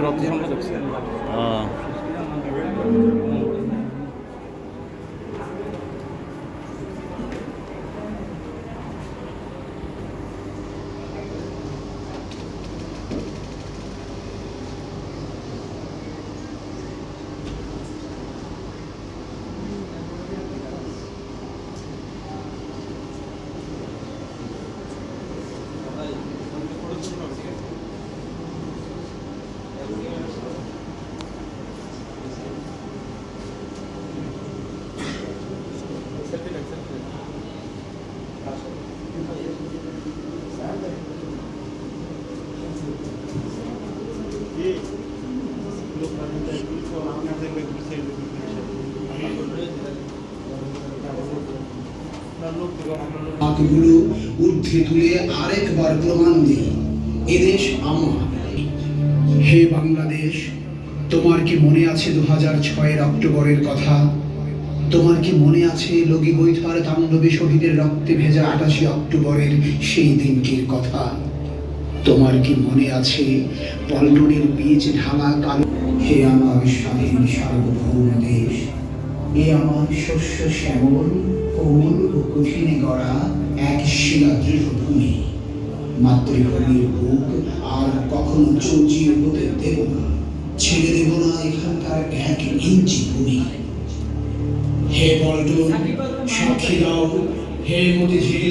অর্থ সম্পাদক ছিলেন। হাতগুলো ঊর্ধ্বে তুলে আরেকবার প্রমাণ দিই, এদেশ আমার। হে বাংলাদেশ, তোমার কি মনে আছে 2006-এর অক্টোবরের কথা? তোমার কি মনে আছে লগি বৈঠার তাণ্ডবে শহীদের রক্তে ভেজা 28 অক্টোবরের সেই দিনটির কথা? তোমার কি মনে আছে পল্টনের বীজ ঢালা কালো? হে আমার স্বাধীন সার্বভৌম দেশ, এ আমার শস্য শ্যামল কোমল ও কঠিনে গড়া এক শিলাদৃঢ় ভূমি। মাতৃভূমির বুক আর কখনো চৌচির হতে দেব না, ছেড়ে দেব না এখানকার 1 ইঞ্চি ভূমি। হে পল্টন, সাক্ষী দাও, হে মতিঝিল।